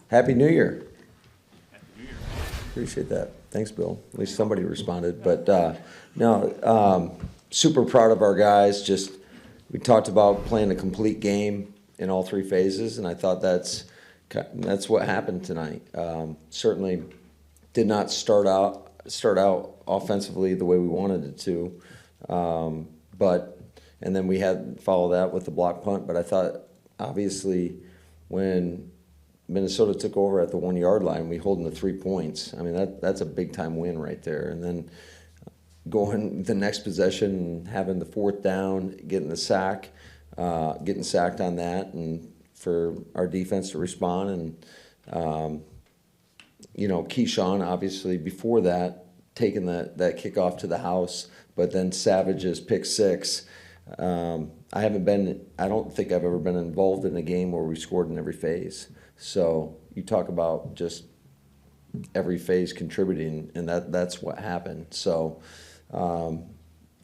Happy New Year. Appreciate that. Thanks, Bill. At least somebody responded. But no, super proud of our guys. Just we talked about playing a complete game in all three phases, and I thought that's what happened tonight. Certainly did not start out offensively the way we wanted it to, and then we had follow that with the block punt. But I thought obviously when Minnesota took over at the 1 yard line, we holding the 3 points. I mean, that's a big time win right there. And then going the next possession, having the fourth down, getting sacked on that, and for our defense to respond. And Keyshawn obviously before that taking that kickoff to the house, but then Savage's pick six. I don't think I've ever been involved in a game where we scored in every phase. So you talk about just every phase contributing, and that's what happened. So, it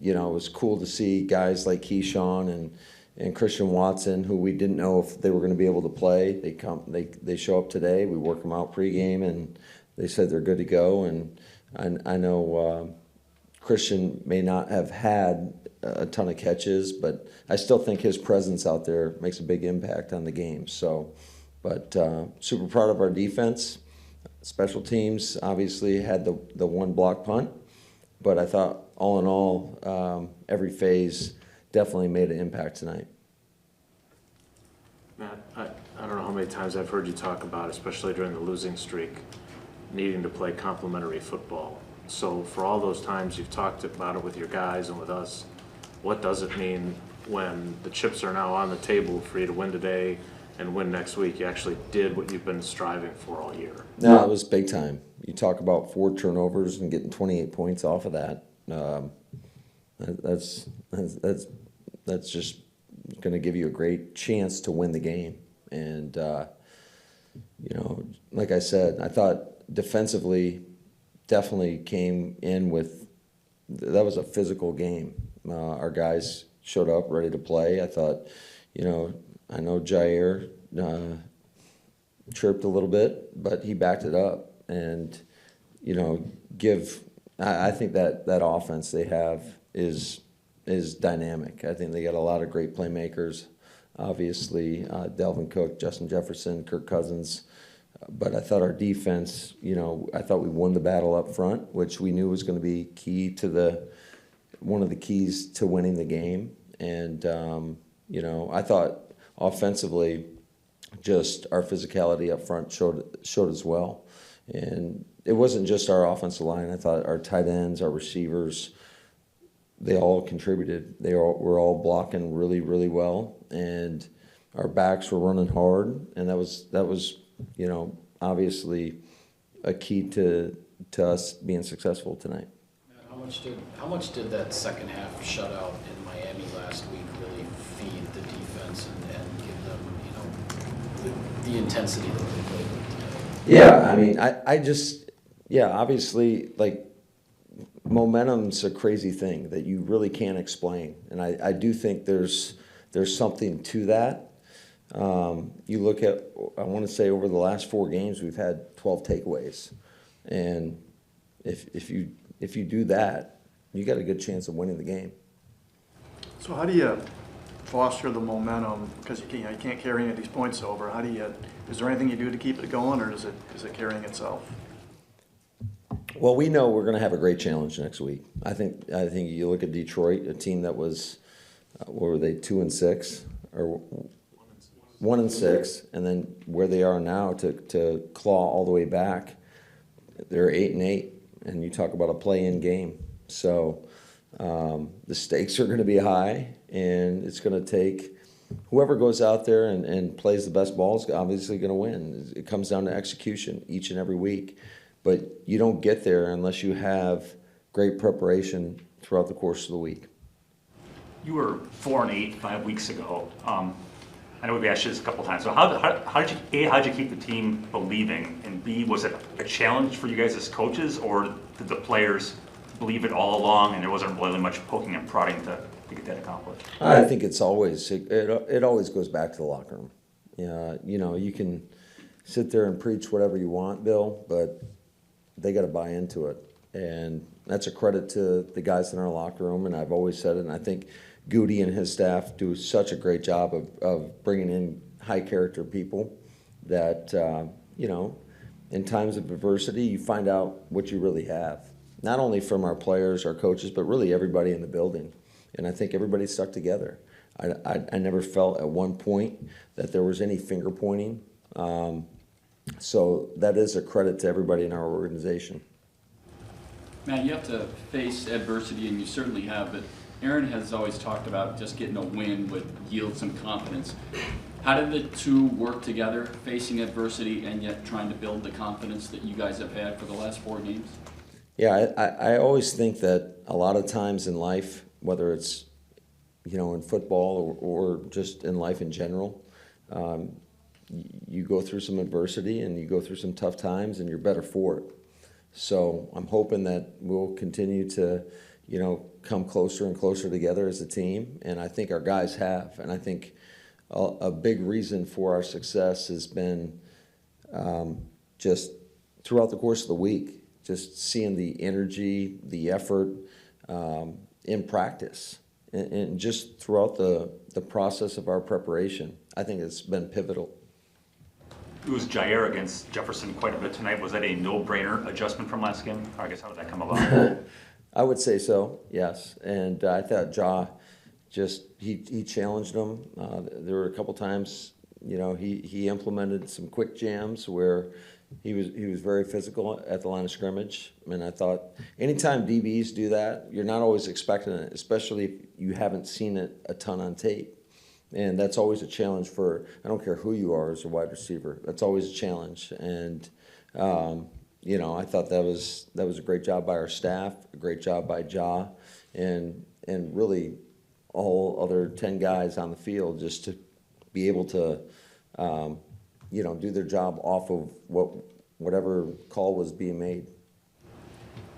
was cool to see guys like Keyshawn and Christian Watson, who we didn't know if they were going to be able to play. They show up today. We work them out pregame, and they said they're good to go. And I know Christian may not have had a ton of catches, but I still think his presence out there makes a big impact on the game. So, but super proud of our defense. Special teams obviously had the one block punt, but I thought all in all, every phase definitely made an impact tonight. Matt, I don't know how many times I've heard you talk about, especially during the losing streak, needing to play complementary football. So for all those times you've talked about it with your guys and with us, what does it mean when the chips are now on the table for you to win today and win next week? You actually did what you've been striving for all year. No, it was big time. You talk about 4 turnovers and getting 28 points off of that. That's just going to give you a great chance to win the game. And like I said, I thought defensively definitely came in with that was a physical game. Our guys showed up ready to play. I thought, I know Jair chirped a little bit, but he backed it up. And, I think that offense they have is dynamic. I think they got a lot of great playmakers. Obviously, Delvin Cook, Justin Jefferson, Kirk Cousins. But I thought our defense, I thought we won the battle up front, which we knew was going to be key to one of the keys to winning the game. And, I thought offensively, just our physicality up front showed as well. And it wasn't just our offensive line. I thought our tight ends, our receivers, they all contributed. Were all blocking really, really well. And our backs were running hard. And that was obviously a key to us being successful tonight. How much did that second half shutout in Miami last week really feed the defense and give them, the intensity that they played with today? Yeah, I mean, obviously, like, momentum's a crazy thing that you really can't explain. And I do think there's something to that. You look at, I want to say over the last 4 games, we've had 12 takeaways. And if you do that, you got a good chance of winning the game. So how do you foster the momentum? Because you can't carry any of these points over. Is there anything you do to keep it going, or is it carrying itself? Well, we know we're going to have a great challenge next week. I think you look at Detroit, a team that was, what were they, 2-6 or 1-6, and then where they are now to claw all the way back, they're 8-8, and you talk about a play-in game. So the stakes are going to be high, and it's going to take whoever goes out there and plays the best ball is obviously going to win. It comes down to execution each and every week. But you don't get there unless you have great preparation throughout the course of the week. You were 4-8 5 weeks ago. I know we've asked you this a couple times. So how did you keep the team believing? And B, was it a challenge for you guys as coaches, or did the players believe it all along and there wasn't really much poking and prodding to get that accomplished? I think it's always it always goes back to the locker room. You can sit there and preach whatever you want, Bill, but they got to buy into it. And that's a credit to the guys in our locker room, and I've always said it, and I think Goody and his staff do such a great job of bringing in high-character people that, you know, in times of adversity, you find out what you really have. Not only from our players, our coaches, but really everybody in the building. And I think everybody stuck together. I never felt at one point that there was any finger pointing. So that is a credit to everybody in our organization. Matt, you have to face adversity, and you certainly have, but Aaron has always talked about just getting a win would yield some confidence. How did the two work together, facing adversity and yet trying to build the confidence that you guys have had for the last 4 games? Yeah, I always think that a lot of times in life, whether it's, you know, in football or just in life in general, you go through some adversity and you go through some tough times and you're better for it. So I'm hoping that we'll continue to, you know, come closer and closer together as a team, and I think our guys have. And I think a big reason for our success has been just throughout the course of the week, just seeing the energy, the effort in practice, and just throughout the process of our preparation. I think it's been pivotal. It was Jair against Jefferson quite a bit tonight. Was that a no-brainer adjustment from last game? Or I guess how did that come about? I would say so, yes. And I thought Ja just, he challenged him. There were a couple times, you know, he implemented some quick jams where he was very physical at the line of scrimmage. And I thought anytime DBs do that, you're not always expecting it, especially if you haven't seen it a ton on tape. And that's always a challenge for, I don't care who you are as a wide receiver, that's always a challenge. And, you know, I thought that was a great job by our staff, a great job by Ja, and really all other 10 guys on the field just to be able to, you know, do their job off of whatever call was being made.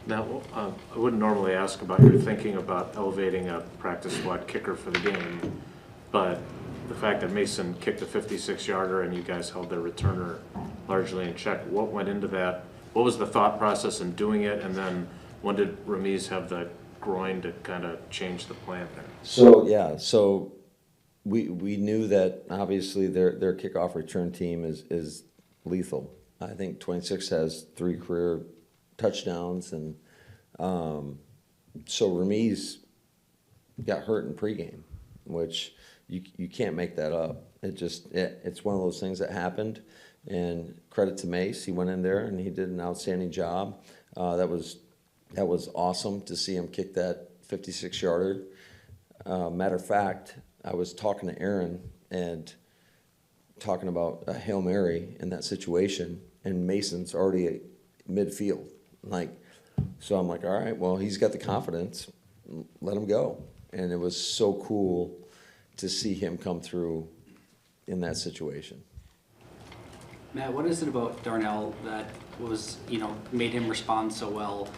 Now, I wouldn't normally ask about your thinking about elevating a practice squad kicker for the game, but the fact that Mason kicked a 56-yarder and you guys held their returner largely in check, what went into that? What was the thought process in doing it? And then when did Ramiz have the groin to kind of change the plan there? So, yeah, so we knew that obviously their kickoff return team is lethal. I think 26 has 3 career touchdowns, and so Ramiz got hurt in pregame, which you can't make that up. It's one of those things that happened, and credit to Mace, he went in there and he did an outstanding job. That was awesome to see him kick that 56-yarder. Matter of fact, I was talking to Aaron and talking about a Hail Mary in that situation, and Mason's already at midfield. So I'm like, all right, well, he's got the confidence, let him go. And it was so cool to see him come through in that situation. Matt, what is it about Darnell that was, you know, made him respond so well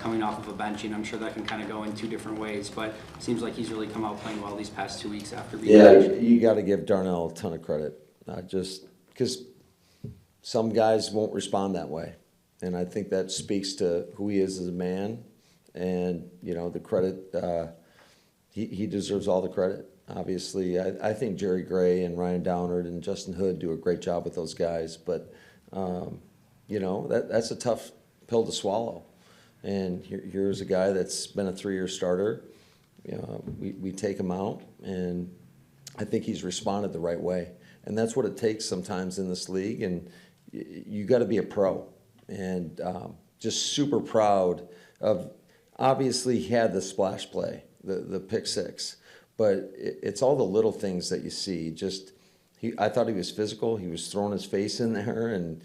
coming off of a bench? And I'm sure that can kind of go in 2 different ways, but it seems like he's really come out playing well these past 2 weeks after being benched. You got to give Darnell a ton of credit, just because some guys won't respond that way. And I think that speaks to who he is as a man, and, you know, the credit, he deserves all the credit. Obviously, I think Jerry Gray and Ryan Downard and Justin Hood do a great job with those guys, but, you know, that's a tough pill to swallow. And here's a guy that's been a 3-year starter. You know, we take him out, and I think he's responded the right way. And that's what it takes sometimes in this league, and you got to be a pro. And just super proud of, obviously he had the splash play, the pick 6, but it's all the little things that you see. Just I thought he was physical. He was throwing his face in there, and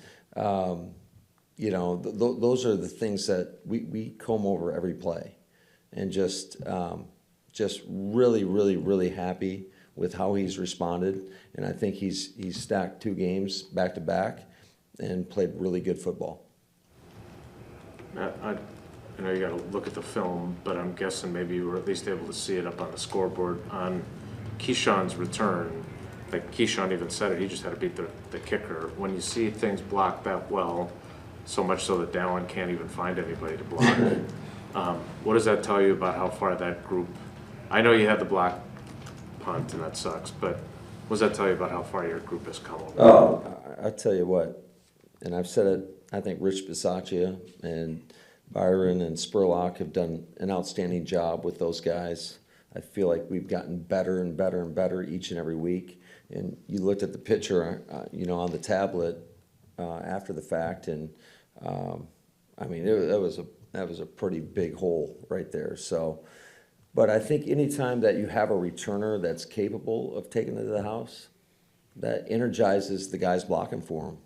you know, those are the things that we comb over every play, and just really, really, really happy with how he's responded. And I think he's stacked 2 games back to back and played really good football. I know you got to look at the film, but I'm guessing maybe you were at least able to see it up on the scoreboard. On Keyshawn's return, like Keyshawn even said it, he just had to beat the kicker. When you see things blocked that well, so much so that Dallin can't even find anybody to block, what does that tell you about how far that group, I know you had the block punt and that sucks, but what does that tell you about how far your group has come over? Oh, I tell you what, and I've said it, I think Rich Bisaccia and Byron and Spurlock have done an outstanding job with those guys. I feel like we've gotten better and better and better each and every week. And you looked at the picture, on the tablet after the fact, and I mean, that was a pretty big hole right there. So, but I think anytime that you have a returner that's capable of taking it to the house, that energizes the guys blocking for them.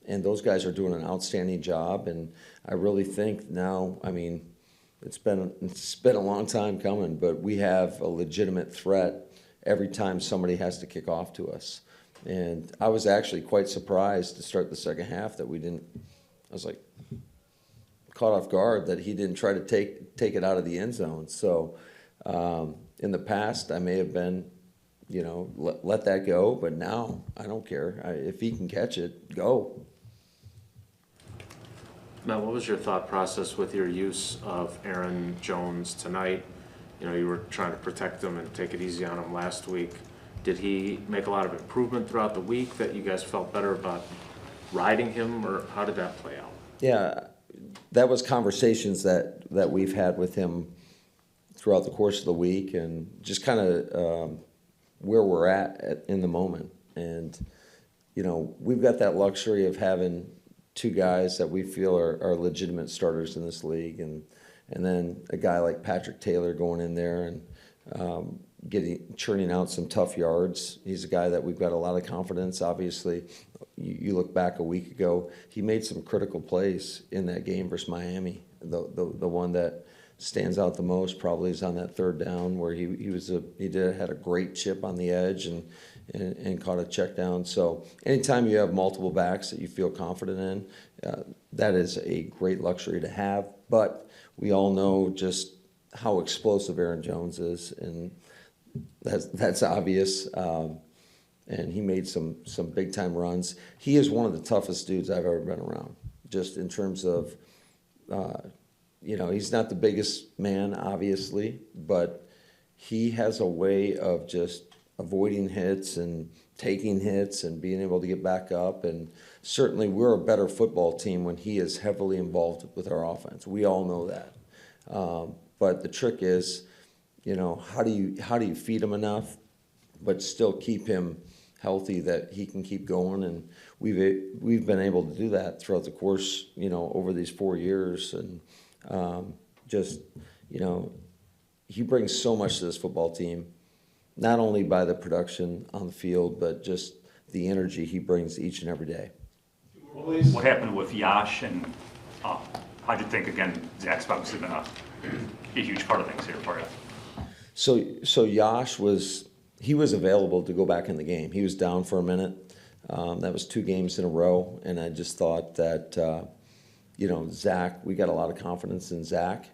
And those guys are doing an outstanding job. And I really think now, I mean, it's been a long time coming, but we have a legitimate threat every time somebody has to kick off to us. And I was actually quite surprised to start the second half that we didn't. I was like caught off guard that he didn't try to take it out of the end zone. So in the past, I may have been, let that go, but now I don't care. If he can catch it, go. Matt, what was your thought process with your use of Aaron Jones tonight? You were trying to protect him and take it easy on him last week. Did he make a lot of improvement throughout the week that you guys felt better about riding him, or how did that play out? Yeah, that was conversations that we've had with him throughout the course of the week, and just kind of where we're at in the moment. And, we've got that luxury of having two guys that we feel are legitimate starters in this league, and then a guy like Patrick Taylor going in there and churning out some tough yards. He's a guy that we've got a lot of confidence. Obviously, you look back a week ago, he made some critical plays in that game versus Miami. The one that stands out the most probably is on that third down where he had a great chip on the edge and caught a check down. So anytime you have multiple backs that you feel confident in, that is a great luxury to have. But we all know just how explosive Aaron Jones is, and that's obvious. And he made some big time runs. He is one of the toughest dudes I've ever been around, just in terms of, he's not the biggest man, obviously, but he has a way of just avoiding hits and taking hits and being able to get back up. And certainly we're a better football team when he is heavily involved with our offense. We all know that. But the trick is, how do you feed him enough, but still keep him healthy that he can keep going? And we've been able to do that throughout the course, over these 4 years. And he brings so much to this football team, not only by the production on the field, but just the energy he brings each and every day. What happened with Yash, and how'd you think, again, Zach's obviously been a huge part of things here for you? So Yash was available to go back in the game. He was down for a minute. That was 2 games in a row, and I just thought that, Zach, we got a lot of confidence in Zach.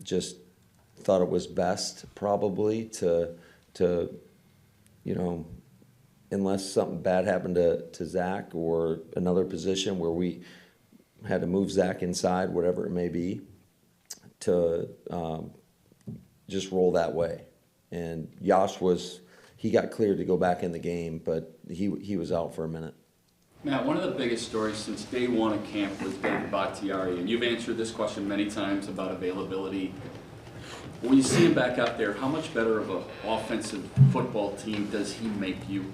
Just thought it was best probably to unless something bad happened to Zach or another position where we had to move Zach inside, whatever it may be, to just roll that way. And Yash he got cleared to go back in the game, but he was out for a minute. Matt, one of the biggest stories since day one of camp was David Bakhtiari, and you've answered this question many times about availability. When you see him back out there, how much better of an offensive football team does he make you?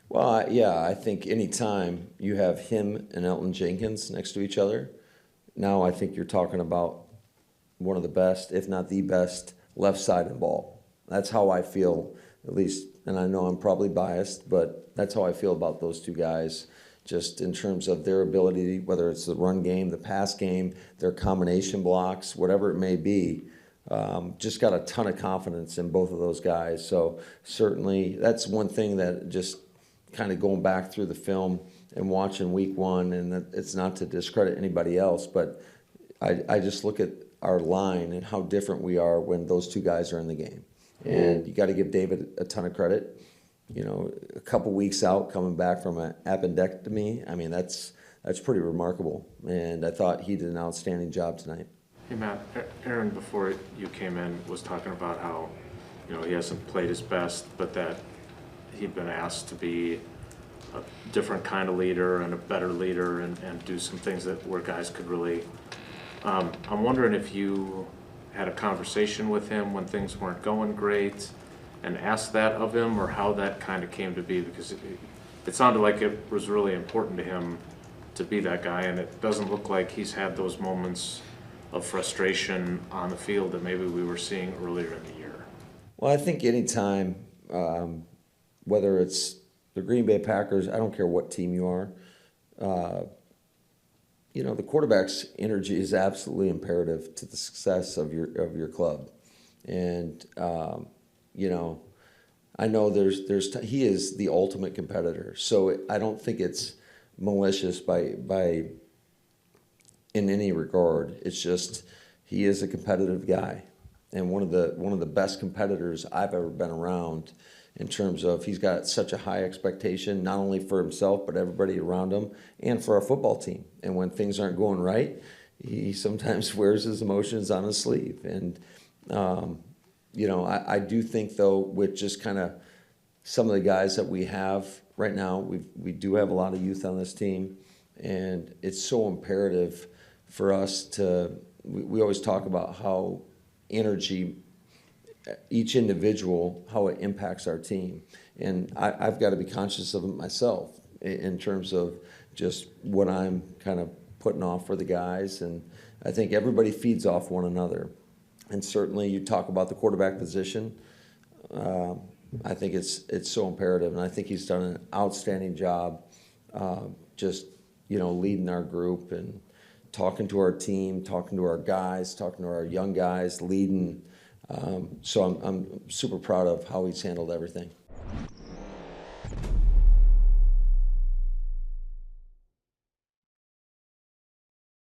Well, I think any time you have him and Elton Jenkins next to each other, now I think you're talking about one of the best, if not the best, left side of the ball. That's how I feel, at least, and I know I'm probably biased, but that's how I feel about those two guys, just in terms of their ability, whether it's the run game, the pass game, their combination blocks, whatever it may be. Just got a ton of confidence in both of those guys. So certainly that's one thing that just kind of going back through the film and watching week one, and it's not to discredit anybody else, but I just look at our line and how different we are when those two guys are in the game. And you got to give David a ton of credit. a couple weeks out coming back from an appendectomy. I mean, that's pretty remarkable. And I thought he did an outstanding job tonight. Hey, Matt, Aaron, before you came in, was talking about how, he hasn't played his best, but that he'd been asked to be a different kind of leader and a better leader and do some things where guys could really, I'm wondering if you had a conversation with him when things weren't going great and asked that of him, or how that kind of came to be, because it sounded like it was really important to him to be that guy, and it doesn't look like he's had those moments of frustration on the field that maybe we were seeing earlier in the year. Well, I think anytime, whether it's the Green Bay Packers, I don't care what team you are, the quarterback's energy is absolutely imperative to the success of your club. And, I know he is the ultimate competitor. So I don't think it's malicious by in any regard. It's just he is a competitive guy, and one of the best competitors I've ever been around, in terms of he's got such a high expectation, not only for himself but everybody around him and for our football team. And when things aren't going right, he sometimes wears his emotions on his sleeve. And I do think, though, with just kind of some of the guys that we have right now, we do have a lot of youth on this team, and it's so imperative for us to, we always talk about how energy, each individual, how it impacts our team. And I've got to be conscious of it myself in terms of just what I'm kind of putting off for the guys. And I think everybody feeds off one another. And certainly you talk about the quarterback position. I think it's so imperative, and I think he's done an outstanding job just, leading our group and talking to our team, talking to our guys, talking to our young guys, leading. So I'm super proud of how he's handled everything.